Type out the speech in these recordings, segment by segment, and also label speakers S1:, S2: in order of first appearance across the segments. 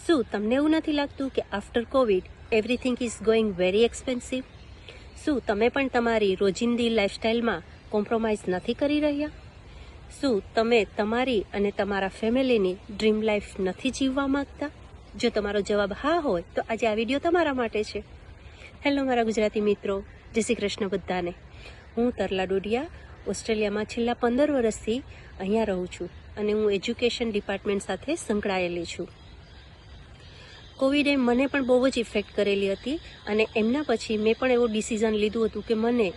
S1: શું તમને એવું નથી લાગતું કે after Covid everything is going very expensive? શું તમે પણ તમારી રોજિંદી લાઈફસ્ટાઈલમાં કોમ્પ્રોમાઇઝ નથી કરી રહ્યા? શું તમે તમારી અને તમારા ફેમિલીની ડ્રીમ લાઈફ નથી જીવવા માંગતા? જો તમારો જવાબ હા હોય તો આજે આ વિડીયો તમારા માટે છે. હેલો મારા ગુજરાતી મિત્રો, જય શ્રી કૃષ્ણ બધાને. હું તરલા ડોડિયા ઓસ્ટ્રેલિયામાં છેલ્લા 15 વર્ષથી અહીંયા રહું છું અને હું એજ્યુકેશન ડિપાર્ટમેન્ટ સાથે સંકળાયેલી છું. કોવિડે મને પણ બહુ જ ઇફેક્ટ કરેલી હતી અને એમના પછી મેં પણ એવું ડિસિઝન લીધું હતું કે મને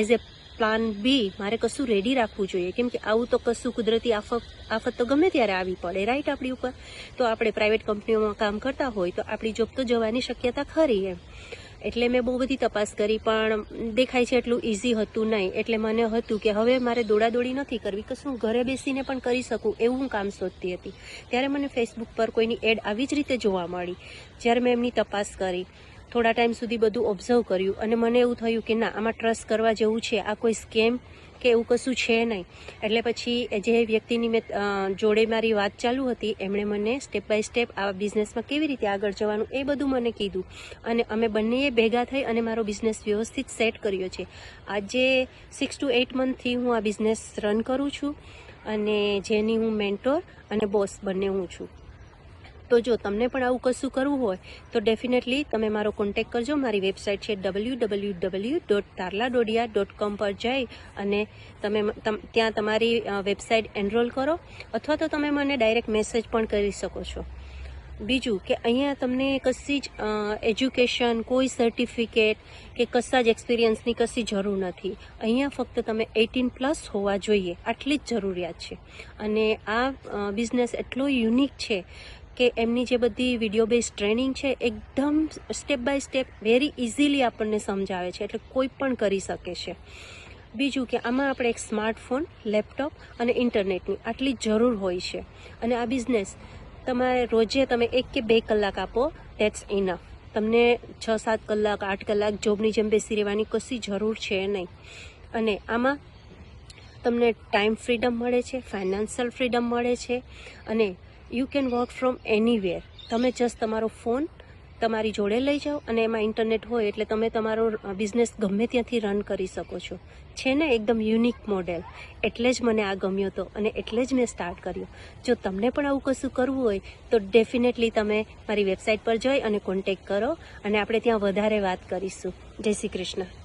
S1: એઝ એ પ્લાન બી મારે કશું રેડી રાખવું જોઈએ, કેમ કે આવું તો કશું કુદરતી આફત તો ગમે ત્યારે આવી પડે, રાઈટ? આપણી ઉપર તો આપણે પ્રાઇવેટ કંપનીઓમાં કામ કરતા હોય તો આપણી જોબ તો જવાની શક્યતા ખરી એમ. એટલે મેં બહુ બધી તપાસ કરી પણ દેખાય છે એટલું ઇઝી હતું નહીં. એટલે મને હતું કે હવે મારે દોડાદોડી નથી કરવી, કશું ઘરે બેસીને પણ કરી શકું એવું હું કામ શોધતી હતી. ત્યારે મને ફેસબુક પર કોઈની એડ આવી જ રીતે જોવા મળી. જ્યારે મેં એમની તપાસ કરી, થોડા ટાઈમ સુધી બધું ઓબ્ઝર્વ કર્યું અને મને એવું થયું કે ના, આમાં ટ્રસ્ટ કરવા જેવું છે, આ કોઈ સ્કેમ કે એવું કશું છે નહીં. એટલે પછી જે વ્યક્તિની મેં જોડે મારી વાત ચાલુ હતી એમણે મને સ્ટેપ બાય સ્ટેપ આ બિઝનેસમાં કેવી રીતે આગળ જવાનું એ બધું મને કીધું અને અમે બંનેએ ભેગા થઈ અને મારો બિઝનેસ વ્યવસ્થિત સેટ કર્યો છે. આજે 6 to 8 મંથથી હું આ બિઝનેસ રન કરું છું અને જેની હું મેન્ટોર અને બોસ બંને હું છું. તો જો તમને પણ આવું કશું કરવું હોય તો ડેફિનેટલી તમે મારો કોન્ટેક્ટ કરજો. મારી વેબસાઇટ છે www.tarladodia.com પર જઈ અને તમે ત્યાં તમારી વેબસાઇટ એનરોલ કરો અથવા તો તમે મને ડાયરેક્ટ મેસેજ પણ કરી શકો છો. બીજું કે અહીંયા તમને કશી જ એજ્યુકેશન, કોઈ સર્ટિફિકેટ કે કશા જ એક્સપિરિયન્સની કશી જરૂર નથી. અહીંયા ફક્ત તમે 18+ હોવા જોઈએ, આટલી જ જરૂરિયાત છે. અને આ બિઝનેસ એટલો યુનિક છે કે એમની જે બધી વિડીયો બેઝ ટ્રેનિંગ છે એકદમ step by step very easily આપણને સમજાવે છે, એટલે કોઈ પણ કરી શકે છે. બીજું કે આમાં આપણે એક સ્માર્ટફોન, લેપટોપ અને ઇન્ટરનેટની આટલી જરૂર હોય છે. અને આ બિઝનેસ તમારે રોજે તમે 1 કે 2 કલાક આપો, ધેટ્સ ઇનફ. તમને 6-7 કલાક 8 કલાક જોબની જેમ બેસી રહેવાની કશી જરૂર છે નહીં. અને આમાં તમને ટાઈમ ફ્રીડમ મળે છે, ફાઇનાન્શિયલ ફ્રીડમ મળે છે અને you can work from anywhere. તમે જસ્ટ તમારો ફોન તમારી જોડે લઈ જાઓ અને એમાં ઇન્ટરનેટ હોય એટલે તમે તમારો બિઝનેસ ગમે ત્યાંથી રન કરી શકો છો. છે ને એકદમ યુનિક મોડેલ. એટલે જ મને આ ગમ્યો હતો અને એટલે જ મેં સ્ટાર્ટ કર્યું. જો તમને પણ આવું કશું કરવું હોય તો ડેફિનેટલી તમે મારી વેબસાઇટ પર જઈ અને કોન્ટેક્ટ કરો અને આપણે ત્યાં વધારે વાત કરીશું. જય શ્રી કૃષ્ણ.